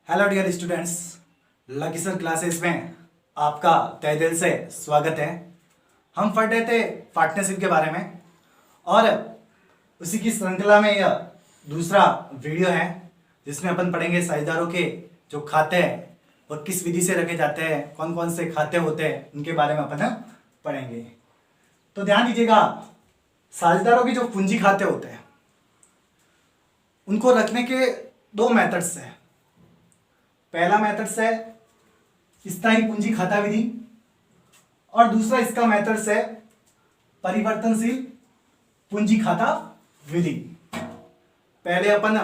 Hello dear students, Lucky sir classes में आपका तहे दिल से स्वागत है। हम पढ़ रहे थे पार्टनरशिप के बारे में और उसी की श्रृंखला में यह दूसरा वीडियो है जिसमें अपन पढ़ेंगे साझेदारों के जो खाते हैं वह किस विधि से रखे जाते हैं, कौन कौन से खाते होते हैं, उनके बारे में अपन पढ़ेंगे। तो ध्यान दीजिएगा, साझेदारों के जो पूंजी खाते होते हैं उनको रखने के दो मेथड्स हैं। पहला मेथड्स है स्थायी पूंजी खाता विधि और दूसरा इसका मेथड्स है परिवर्तनशील पूंजी खाता विधि। पहले अपन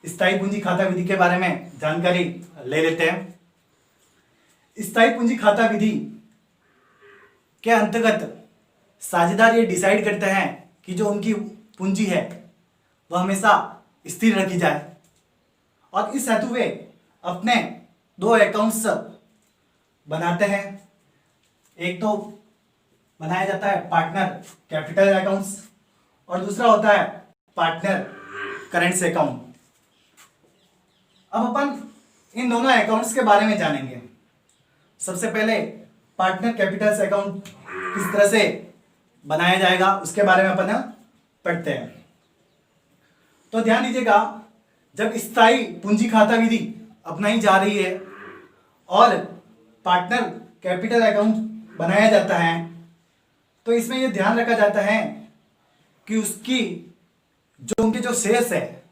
स्थायी पूंजी खाता विधि के बारे में जानकारी ले लेते हैं। स्थायी पूंजी खाता विधि के अंतर्गत साझेदार ये डिसाइड करते हैं कि जो उनकी पूंजी है वह हमेशा स्थिर रखी जाए और इस हेतु वे अपने दो अकाउंट्स बनाते हैं। एक तो बनाया जाता है पार्टनर कैपिटल अकाउंट्स और दूसरा होता है पार्टनर करेंट्स अकाउंट। अब अपन इन दोनों अकाउंट्स के बारे में जानेंगे। सबसे पहले पार्टनर कैपिटल अकाउंट किस तरह से बनाया जाएगा उसके बारे में अपन पढ़ते हैं। तो ध्यान दीजिएगा, जब स्थायी पूंजी खाता विधि अपनाई जा रही है और पार्टनर कैपिटल अकाउंट बनाया जाता है तो इसमें यह ध्यान रखा जाता है कि उसकी उनके जो शेष है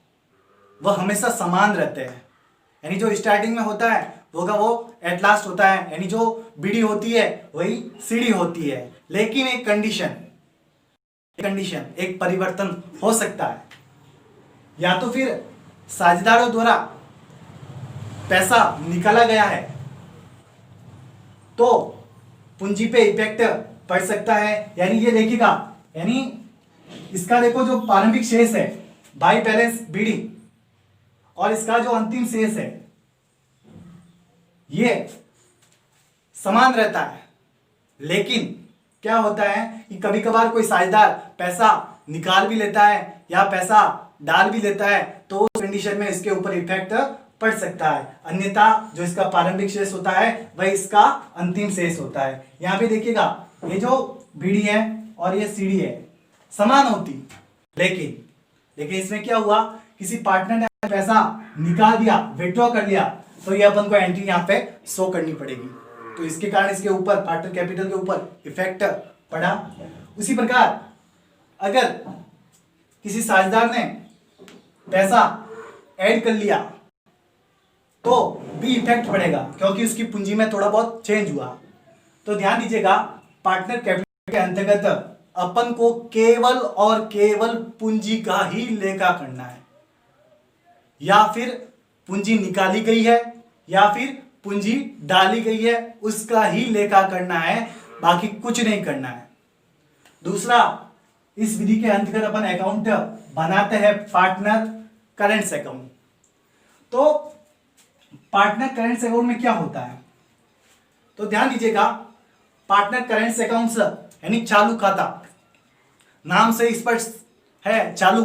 वह हमेशा समान रहते हैं। यानी जो स्टार्टिंग में होता है वो एट लास्ट होता है, यानी जो बीडी होती है वही सीडी होती है। लेकिन एक कंडीशन, एक परिवर्तन हो सकता है। या तो फिर साझेदारों द्वारा पैसा निकाला गया है तो पूंजी पे इफेक्ट पड़ सकता है। यानी ये देखिएगा, यानी इसका देखो जो प्रारंभिक शेष है बाई बैलेंस बीडी और इसका जो अंतिम शेष है ये समान रहता है। लेकिन क्या होता है कि कभी कभार कोई साझेदार पैसा निकाल भी लेता है या पैसा डाल भी लेता है तो उस कंडीशन में इसके ऊपर इफेक्ट पड़ सकता है। अन्यथा जो इसका प्रारंभिक शेष होता है वह इसका अंतिम शेष होता है। यहाँ पे देखिएगा, ये जो बीडी है और ये सीडी है समान होती, लेकिन इसमें क्या हुआ, किसी पार्टनर ने पैसा निकाल दिया, विड्रॉ कर लिया, तो ये अपन को एंट्री यहाँ पे शो करनी पड़ेगी। तो इसके कारण इसके ऊपर पार्टनर कैपिटल के ऊपर इफेक्ट पड़ा। उसी प्रकार अगर किसी साझेदार ने पैसा ऐड कर लिया तो भी इफेक्ट पड़ेगा क्योंकि उसकी पूंजी में थोड़ा बहुत चेंज हुआ। तो ध्यान दीजिएगा, पार्टनर कैपिटल के अंतर्गत अपन को केवल और केवल पूंजी का ही लेखा करना है। या फिर पूंजी निकाली गई है या फिर पूंजी डाली गई है उसका ही लेखा करना है, बाकी कुछ नहीं करना है। दूसरा, इस विधि के अंतर्गत अपन अकाउंट बनाते हैं पार्टनर करेंट्स अकाउंट। तो पार्टनर करेंट्स अकाउंट में क्या होता है, तो ध्यान दीजिएगा, पार्टनर करेंट्स अकाउंट्स यानी चालू खाता, नाम से स्पष्ट है चालू,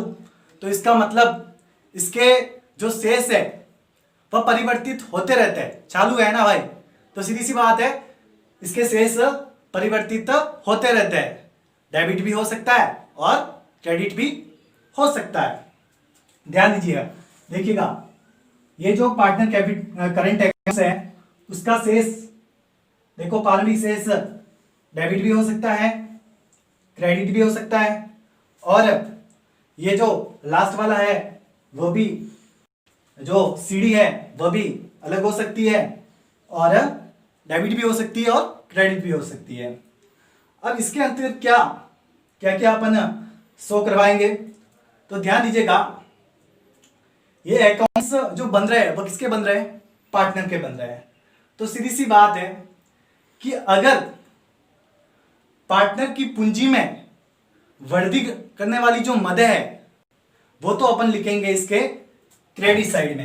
तो इसका मतलब इसके जो शेष है वह परिवर्तित होते रहते हैं। चालू है ना भाई, तो सीधी सी बात है इसके शेष परिवर्तित होते रहते हैं। डेबिट भी हो सकता है और क्रेडिट भी हो सकता है। ध्यान दीजिएगा, देखिएगा, ये जो पार्टनर करंट अकाउंट्स है उसका शेष देखो, प्रारंभिक शेष डेबिट भी हो सकता है, क्रेडिट भी हो सकता है और ये जो लास्ट वाला है वो भी, जो सीडी है वह भी अलग हो सकती है और डेबिट भी हो सकती है और क्रेडिट भी हो सकती है। अब इसके अंतर्गत क्या क्या अपन शो करवाएंगे, तो ध्यान दीजिएगा, ये अकाउंट्स जो बन रहे हैं वो किसके बन रहे हैं, पार्टनर के बन रहे हैं। तो सीधी सी बात है कि अगर पार्टनर की पूंजी में वृद्धि करने वाली जो मद है वो तो अपन लिखेंगे इसके क्रेडिट साइड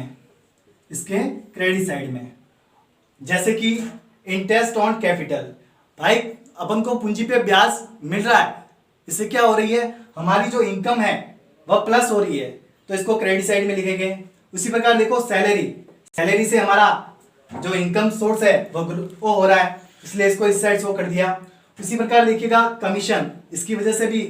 में, जैसे कि इंटरेस्ट ऑन कैपिटल। भाई अपन को पूंजी पे ब्याज मिल रहा है, इससे क्या हो रही है, हमारी जो इनकम है वह प्लस हो रही है, तो इसको क्रेडिट साइड में लिखेंगे। उसी प्रकार देखो, सैलरी सैलरी से हमारा जो इनकम सोर्स है वो हो रहा है, इसलिए इसको इस साइड शो कर दिया। उसी प्रकार देखिएगा कमीशन, इसकी वजह से भी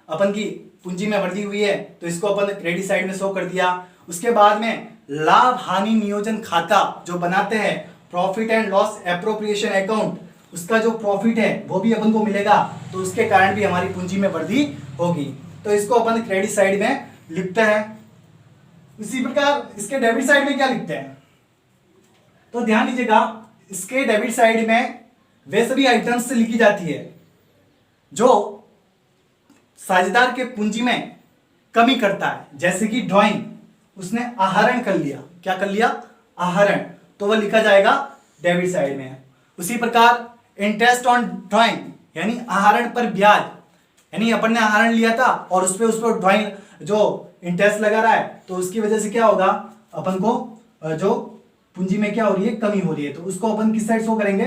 अपन की पूंजी में वृद्धि हुई है, तो इसको अपन क्रेडिट साइड में शो कर दिया। उसके बाद में लाभ हानि नियोजन खाता जो बनाते हैं, profit and loss appropriation account, उसका जो प्रॉफिट है वो भी अपन को मिलेगा, तो उसके कारण भी हमारी पूंजी में वृद्धि होगी, तो इसको अपन क्रेडिट साइड में लिखते हैं। इसी प्रकार इसके डेबिट साइड में क्या लिखते हैं, तो ध्यान दीजिएगा, इसके डेबिट साइड में वे सभी आइटम्स लिखी जाती है जो साझेदार के पूंजी में कमी करता है, जैसे कि ड्राइंग, उसने आहरण कर लिया, क्या कर लिया, आहरण, तो वह लिखा जाएगा डेबिट साइड में। उसी प्रकार इंटरेस्ट ऑन ड्राइंग, यानी आहरण पर ब्याज, यानी अपन ने आहरण लिया था और उस पर ड्राइंग जो इंटरेस्ट लगा रहा है, तो उसकी वजह से क्या होगा, अपन को जो पूंजी में क्या हो रही है, कमी हो रही है, तो उसको अपन किस साइड शो करेंगे,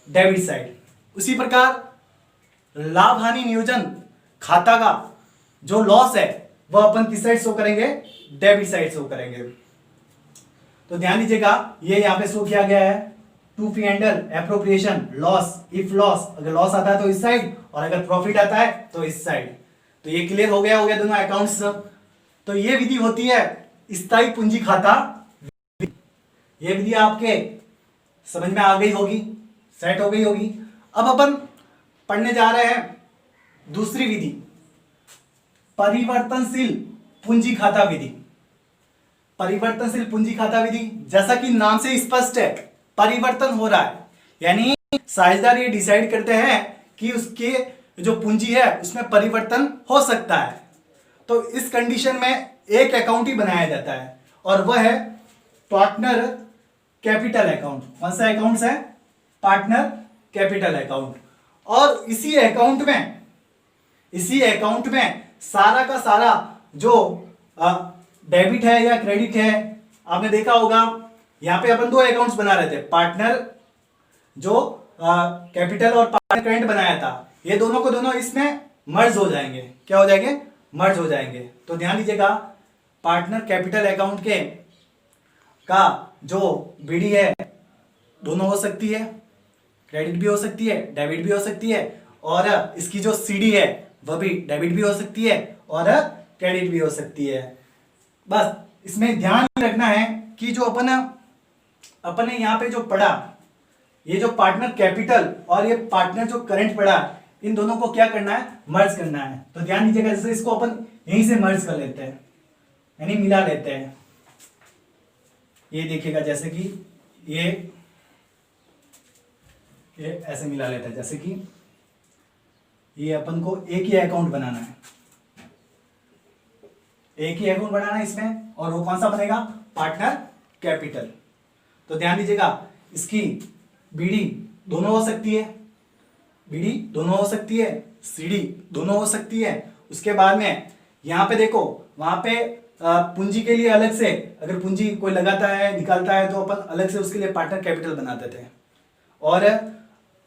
डेबिट साइड। उसी प्रकार लाभ हानि नियोजन खाता का जो लॉस है वह अपन किस साइड शो करेंगे, डेबिट साइड शो करेंगे। तो ध्यान दीजिएगा, ये यहां पे शो किया गया है, to P&L appropriation loss, if loss, अगर लॉस आता है तो इस साइड और अगर प्रॉफिट आता है तो इस साइड। तो ये क्लियर हो गया दोनों अकाउंट्स। तो ये विधि होती है स्थायी पूंजी खाता। ये विधि आपके समझ में आ गई होगी, सेट हो गई होगी। अब अपन पढ़ने जा रहे हैं दूसरी विधि, परिवर्तनशील पूंजी खाता विधि। परिवर्तनशील पूंजी खाता विधि, जैसा कि नाम से स्पष्ट है, परिवर्तन हो रहा है, यानी साझेदार ये डिसाइड करते हैं कि उसके जो पूंजी है उसमें परिवर्तन हो सकता है, तो इस कंडीशन में एक अकाउंट ही बनाया जाता है और वह है पार्टनर कैपिटल अकाउंट। कौन सा अकाउंट है, पार्टनर कैपिटल अकाउंट। और इसी अकाउंट में सारा का सारा जो डेबिट है या क्रेडिट है, आपने देखा होगा यहां पे अपन दो अकाउंट्स बना रहे थे, पार्टनर जो कैपिटल और पार्टनर करेंट बनाया था, ये दोनों को दोनों इसमें मर्ज हो जाएंगे। क्या हो जाएंगे, मर्ज हो जाएंगे। तो ध्यान दीजिएगा, पार्टनर कैपिटल अकाउंट के का जो बीडी है दोनों हो सकती है, क्रेडिट भी हो सकती है, डेबिट भी हो सकती है, और इसकी जो सीडी है वह भी डेबिट भी हो सकती है और क्रेडिट भी हो सकती है। बस इसमें ध्यान रखना है कि जो अपन ने यहाँ पे जो पढ़ा, ये जो पार्टनर कैपिटल और ये पार्टनर जो करंट पढ़ा, इन दोनों को क्या करना है, मर्ज करना है। तो ध्यान दीजिएगा, जैसे इसको अपन यहीं से मर्ज कर लेते हैं, यानी मिला लेते हैं। ये देखिएगा, जैसे कि ये ऐसे मिला लेता है, जैसे कि ये अपन को एक ही अकाउंट बनाना है, एक ही अकाउंट बनाना है इसमें, और वो कौन सा बनेगा, पार्टनर कैपिटल। तो ध्यान दीजिएगा, इसकी बीडी दोनों हो सकती है, बीडी दोनों हो सकती है, सीडी दोनों हो सकती है। उसके बाद में यहाँ पे देखो, वहां पे पूंजी के लिए अलग से, अगर पूंजी कोई लगाता है निकालता है तो अपन अलग से उसके लिए पार्टनर कैपिटल बनाते थे, और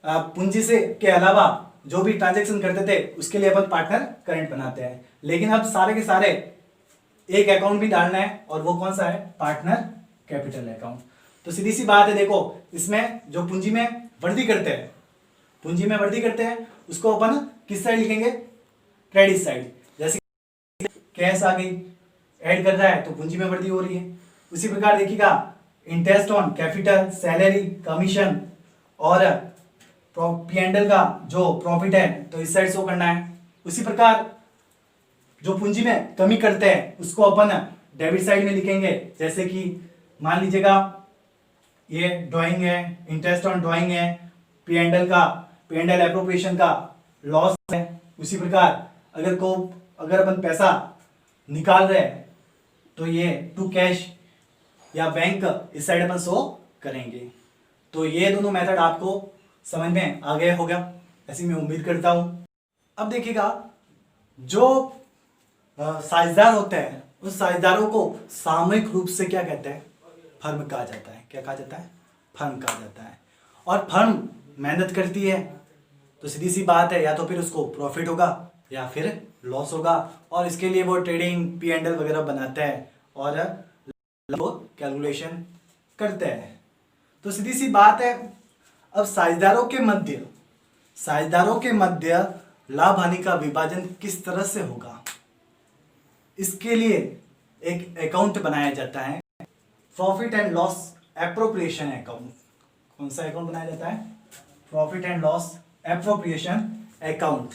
पूंजी से के अलावा जो भी ट्रांजैक्शन करते थे उसके लिए अपन पार्टनर करंट बनाते हैं। लेकिन अब सारे के सारे एक अकाउंट भी डालना है, और वो कौन सा है, पार्टनर कैपिटल अकाउंट। तो सीधी सी बात है, देखो इसमें जो पूंजी में वृद्धि करते हैं, पूंजी में वृद्धि करते हैं, उसको अपन किस साइड लिखेंगे, क्रेडिट साइड। जैसे कैश आ गई, ऐड कर रहा है तो पूंजी में वृद्धि हो रही है। उसी प्रकार देखिएगा, interest on capital, salary, commission और P&L का जो प्रॉफिट है तो इस साइड शो करना है। उसी प्रकार जो पूंजी में कमी करते हैं उसको अपन डेबिट साइड में लिखेंगे, जैसे कि मान लीजिएगा ये ड्राइंग है, इंटरेस्ट ऑन ड्राइंग है, P&L एप्रोप्रिएशन का लॉस है। उसी प्रकार अगर अपन पैसा निकाल रहे हैं तो ये टू कैश या बैंक इस साइड अपन शो करेंगे। तो ये दोनों मेथड आपको समझ में आ गया होगा, ऐसी मैं उम्मीद करता हूं। अब देखिएगा, जो साझेदार होते हैं उस साझेदारों को सामूहिक रूप से क्या कहते हैं, फर्म कहा जाता है। क्या कहा जाता है, फर्म कहा जाता है। और फर्म मेहनत करती है तो सीधी सी बात है, या तो फिर उसको प्रॉफिट होगा या फिर लॉस होगा, और इसके लिए वो ट्रेडिंग P&L वगैरह बनाते हैं और कैलकुलेशन करते हैं। तो सीधी सी बात है, अब साझेदारों के मध्य लाभ हानि का विभाजन किस तरह से होगा, इसके लिए एक अकाउंट बनाया जाता है, profit and loss appropriation account. कौन सा अकाउंट बनाया जाता है? Profit and loss appropriation account,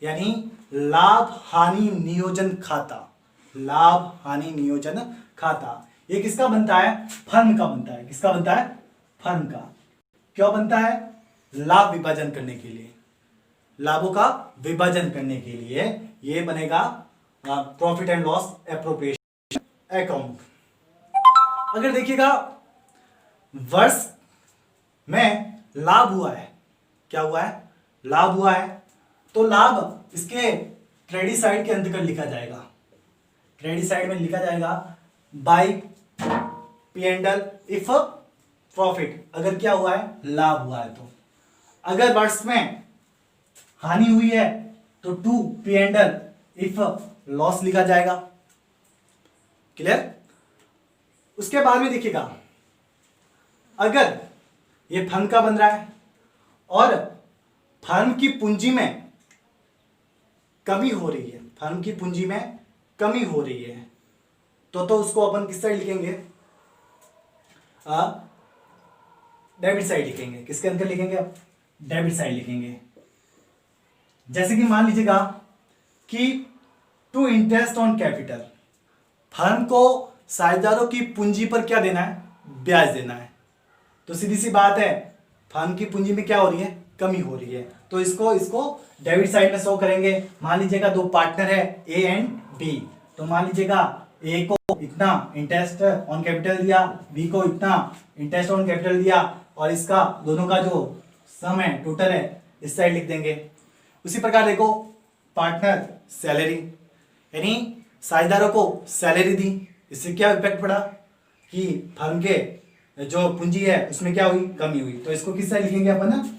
यानी लाभ हानि नियोजन खाता। लाभ हानि नियोजन खाता ये किसका बनता है? फर्म का बनता है। किसका बनता है? फर्म का। क्यों बनता है? लाभ विभाजन करने के लिए, लाभों का विभाजन करने के लिए ये बनेगा profit and loss appropriation account. अगर देखिएगा वर्ष में लाभ हुआ है, क्या हुआ है? लाभ हुआ है, तो लाभ इसके क्रेडिट साइड के अंतर्गत लिखा जाएगा। क्रेडिट साइड में लिखा जाएगा बाय P&L इफ प्रॉफिट, अगर क्या हुआ है? लाभ हुआ है। तो अगर वर्ष में हानि हुई है तो टू P&L इफ लॉस लिखा जाएगा। क्लियर? उसके बाद में देखिएगा, अगर ये फर्म का बन रहा है और फर्म की पूंजी में कमी हो रही है, फर्म की पूंजी में कमी हो रही है, तो उसको अपन किस साइड लिखेंगे? डेबिट साइड लिखेंगे। किसके अंदर लिखेंगे? डेबिट साइड लिखेंगे। जैसे कि मान लीजिएगा कि to interest on capital, firm को साझेदारों की पूंजी पर क्या देना है? ब्याज देना है। तो सीधी सी बात है, फर्म की पूंजी में क्या हो रही है? कमी हो रही है। तो इसको डेबिट साइड में शो करेंगे। मान लीजिएगा दो पार्टनर है ए एंड बी, तो मान लीजिएगा ए को इतना इंटरेस्ट ऑन कैपिटल दिया, बी को इतना इंटरेस्ट ऑन कैपिटल दिया, और इसका दोनों का जो सम है, टोटल है, इस साइड लिख देंगे। उसी प्रकार देखो पार्टनर सैलरी, यानी साझेदारों को सैलरी दी, इससे क्या इफेक्ट पड़ा कि फर्म के जो पूंजी है उसमें क्या हुई? कमी हुई। तो इसको किस साइड लिखेंगे अपन?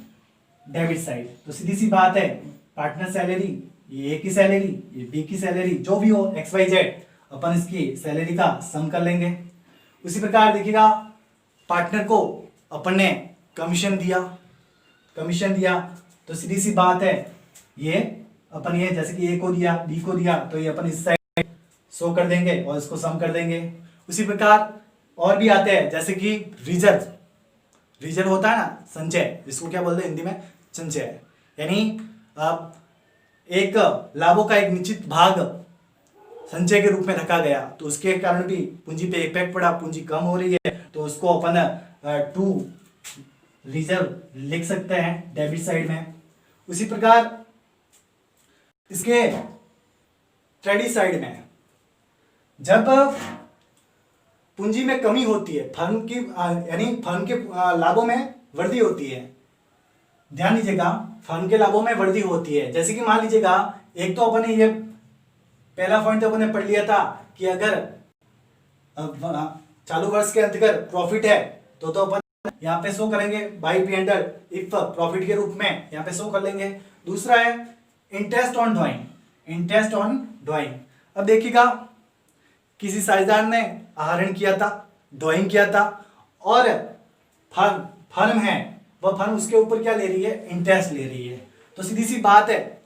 Debit side. तो सीधी सी बात है, पार्टनर सैलरी, ये ए की सैलरी, ये बी की सैलरी, जो भी हो XYZ, अपन इसकी सैलरी का सम कर लेंगे। उसी प्रकार देखिएगा पार्टनर को अपन ने कमीशन दिया, तो सीधी सी बात है, ये अपन ये जैसे कि ए को दिया, बी को दिया, तो ये अपन इस साइड शो कर देंगे और इसको सम कर देंगे। उसी प्रकार और भी आते हैं, जैसे कि रिजर्व होता है ना, संचय, जिसको क्या बोलते हैं हिंदी में? संचय। यानी एक लाभों का एक निश्चित भाग संचय के रूप में रखा गया, तो उसके कारण भी पूंजी पे इफेक्ट पड़ा, पूंजी कम हो रही है, तो उसको अपन टू रिजर्व लिख सकते हैं डेबिट साइड में। उसी प्रकार इसके क्रेडिट साइड में जब पूंजी में कमी होती है, फर्म की यानी फर्म के लाभों में वृद्धि होती है, ध्यान दीजिएगा, फर्म के लाभों में वृद्धि होती है। जैसे कि मान लीजिएगा, एक तो अपन ने ये पहला पॉइंट तो अपन ने पढ़ लिया था कि अगर चालू वर्ष के अंतर्गत प्रॉफिट है तो अपन यहाँ पे शो करेंगे बाय P&L इफ प्रॉफिट के रूप में यहाँ पे शो कर लेंगे। दूसरा है इंटरेस्ट ऑन ड्राइंग। अब देखिएगा किसी साझेदार ने आहरण किया था, ड्राइंग किया था, और फर्म है, वह फर्म उसके ऊपर क्या ले रही है? इंटरेस्ट ले रही है। तो सीधी सी बात है,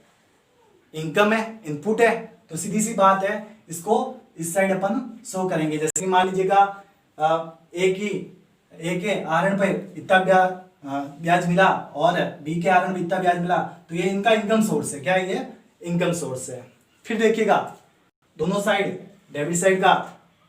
इनकम है, इनपुट है, तो सीधी सी बात है, इसको इस साइड अपन शो करेंगे। जैसे कि मान लीजिएगा ए के आहरण पर इतना ब्याज मिला और बी के आहरण में इतना ब्याज मिला, तो ये इनका इनकम सोर्स है। क्या है ये? इनकम सोर्स है। फिर देखिएगा दोनों साइड, डेबिट साइड का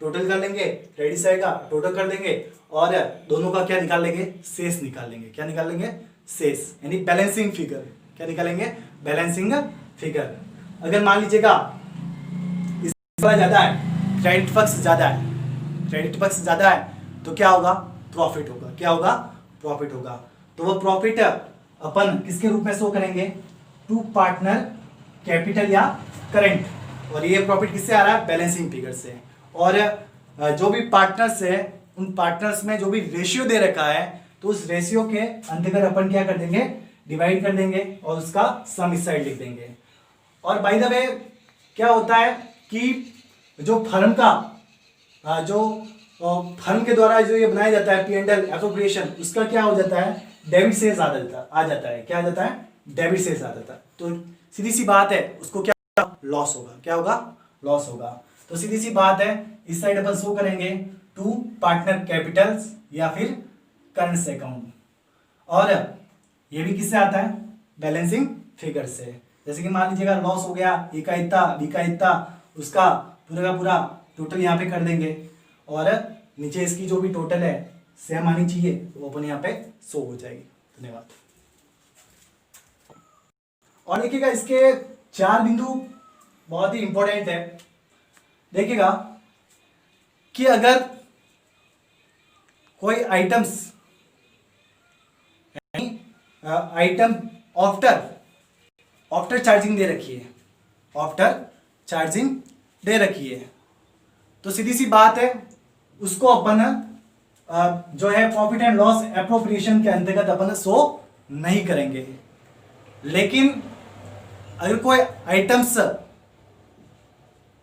टोटल कर लेंगे, क्रेडिट साइड का टोटल कर देंगे, और दोनों का क्या निकाल लेंगे? शेष निकाल लेंगे। क्या निकाल लेंगे? शेष, यानी बैलेंसिंग फिगर। क्या निकालेंगे? Balancing figure. अगर मान लीजिएगा इसका ज्यादा है, क्रेडिट पक्ष ज्यादा है, तो क्या होगा? प्रॉफिट होगा। क्या होगा? प्रॉफिट होगा। तो वो प्रॉफिट अपन किसके रूप में शो करेंगे? टू पार्टनर कैपिटल या करंट, और ये प्रॉफिट किससे आ रहा है? बैलेंसिंग फिगर से। और जो भी पार्टनर्स है, उन पार्टनर्स में जो भी रेशियो दे रखा है, तो उस रेशियो के अंतर्गत अपन क्या कर देंगे? डिवाइड कर देंगे और उसका सम इस साइड लिख देंगे। और बाय द वे क्या होता है कि जो फर्म का जो फर्म के द्वारा जो ये बनाया जाता है P&L एप्रोप्रिएशन, उसका क्या हो जाता है, डेबिट से आ जाता है। क्या आ जाता है, डेबिट से आ जाता है। तो सीधी सी बात है, उसको क्या लॉस होगा, क्या होगा, लॉस होगा। तो सीधी सी बात है, इस साइड अपन शो करेंगे टू पार्टनर कैपिटल्स या फिर करंट अकाउंट, और ये भी किससे आता है, बैलेंसिंग फिगर से। जैसे कि मान लीजिएगा लॉस हो गया, ए का इतना, बी का इतना, उसका पूरा का पूरा टोटल यहाँ पे कर देंगे, और नीचे इसकी जो भी टोटल है सेम आनी चाहिए, वो अपन यहाँ पे शो हो जाएगी। धन्यवाद। और देखिएगा इसके 4 बिंदु बहुत ही इंपॉर्टेंट है। देखिएगा कि अगर कोई आइटम्स आइटम आफ्टर चार्जिंग दे रखी है, आफ्टर चार्जिंग दे रखी है, तो सीधी सी बात है, उसको अपन जो है प्रॉफिट एंड लॉस एप्रोप्रिएशन के अंतर्गत अपन शो नहीं करेंगे। लेकिन अगर कोई आइटम्स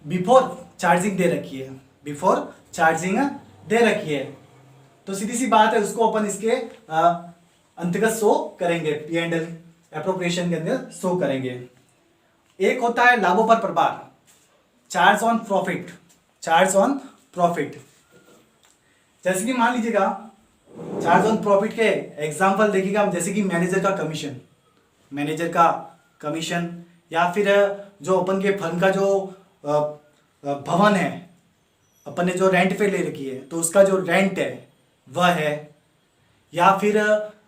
बिफोर चार्जिंग दे रखी है, बिफोर चार्जिंग दे रखी है, तो सीधी सी बात है, उसको अपन इसके अंतर्गत शो करेंगे, P&L एप्रोप्रिएशन के अंदर शो करेंगे। एक होता है लाभों पर प्रभार, charge on profit, charge on profit. जैसे कि मान लीजिएगा चार्ज ऑन प्रॉफिट के एग्जांपल देखिएगा, जैसे कि मैनेजर का कमीशन, मैनेजर का कमीशन, या फिर जो अपन के फर्म का जो भवन है, अपन ने जो रेंट पे ले रखी है, तो उसका जो रेंट है वह है, या फिर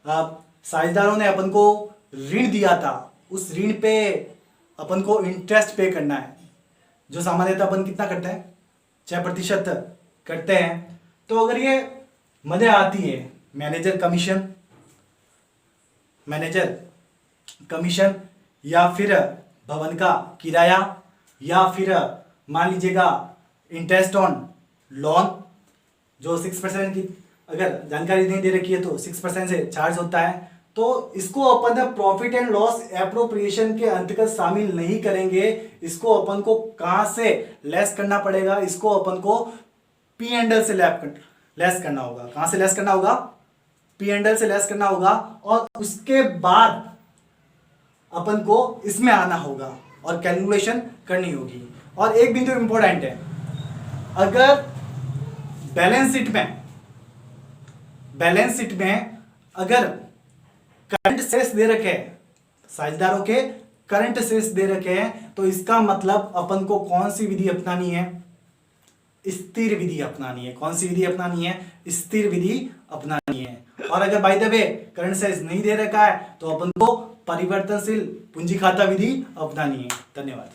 साझेदारों ने अपन को ऋण दिया था, उस ऋण पे अपन को इंटरेस्ट पे करना है, जो सामान्यतः अपन कितना करते हैं, 6% करते हैं। तो अगर ये मदे आती है मैनेजर कमीशन, मैनेजर कमीशन, या फिर भवन का किराया, या फिर मान लीजिएगा इंटरेस्ट ऑन लोन, जो 6% की अगर जानकारी नहीं दे रखी है तो 6% से चार्ज होता है, तो इसको अपन प्रॉफिट एंड लॉस एप्रोप्रिएशन के अंतर्गत शामिल नहीं करेंगे। इसको अपन को कहां से लेस करना पड़ेगा, इसको अपन को P&L से लेस करना होगा। कहां से लेस करना होगा, P&L से लेस करना होगा, और उसके बाद अपन को इसमें आना होगा और कैलकुलेशन करनी होगी। और एक बिंदु इंपॉर्टेंट है, अगर बैलेंस शीट में अगर करंट शेष दे रखे हैं, साझेदारों के करंट शेष दे रखे हैं, तो इसका मतलब अपन को कौन सी विधि अपनानी है, स्थिर विधि अपनानी है। कौन सी विधि अपनानी है, स्थिर विधि अपनानी है। और अगर बाय द वे करंट शेष नहीं दे रखा है, तो अपन को परिवर्तनशील पूंजी खाता विधि अपनानी है। धन्यवाद।